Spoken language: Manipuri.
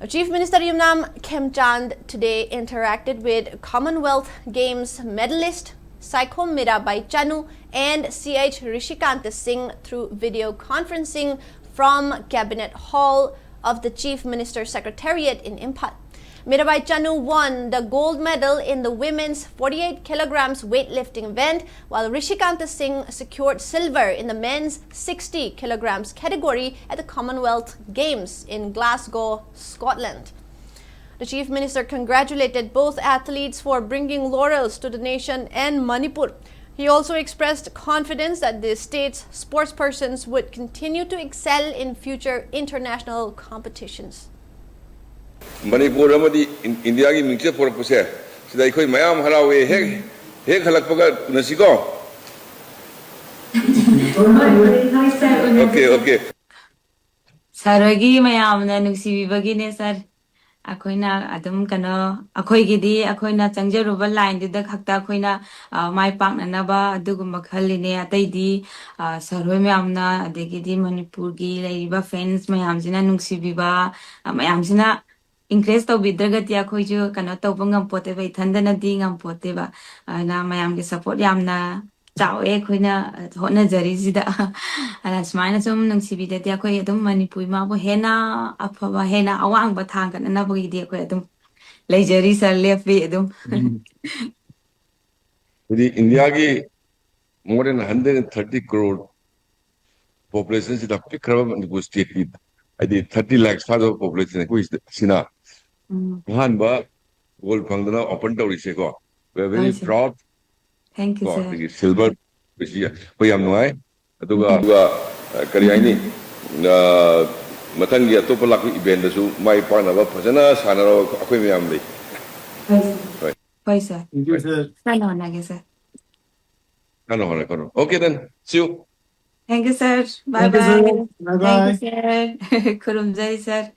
Chief Minister Yumnam Khemchand today interacted with Commonwealth Games medalist Saiko Mirabai Chanu and CH Rishikanta Singh through video conferencing from Cabinet Hall of the Chief Minister's Secretariat in Imphal. Mirabai Chanu won the gold medal in the women's 48 kilograms weightlifting event, while Rishikanta Singh secured silver in the men's 60 kilograms category at the Commonwealth Games in Glasgow, Scotland. The Chief Minister congratulated both athletes for bringing laurels to the nation and Manipur. He also expressed confidence that the state's sportspersons would continue to excel in future international competitions. Manipur amadi India ki mingche porapuse sidai khoi mayam halawe he halakpaga nasiko. Okay. Saragi mayam na nuksibibagi ne sir. Akoina adum kano akoigidi akoina changjaruba line da khakta akoina mai paknanaba adugumba khalline ataidi sarhoi mayamna adegidi Manipur gi laiba fans mayamsina nungsibiba mayamsina increase to bidragati akoiju kano tobangam pote ba ithandana dingam pote ba na mayamgi support yamna chao koina hona jari sida ana smaina sum nungsibida dia koi adum Manipur ma bo hena aphaba hena awang ba thang kan na bogi dia koi adum leijari sar lefi adum The India ki more than 130 crore population is the pikraba Manipur state with I did 30 lakhs father population who is sina han ba gold phangdana open to riseko. We are very proud. Thank you sir. Silver bisi ko yam noi aduga kari aini mathangi atopa lakhi event da su mai pana ba phajana sanaro akoi miyam lei. Bye sir. Thank you sir. Kano nage sir. Kano. Okay then. See you. Thank you sir. Bye bye. Thank you sir. Kurumjai sir.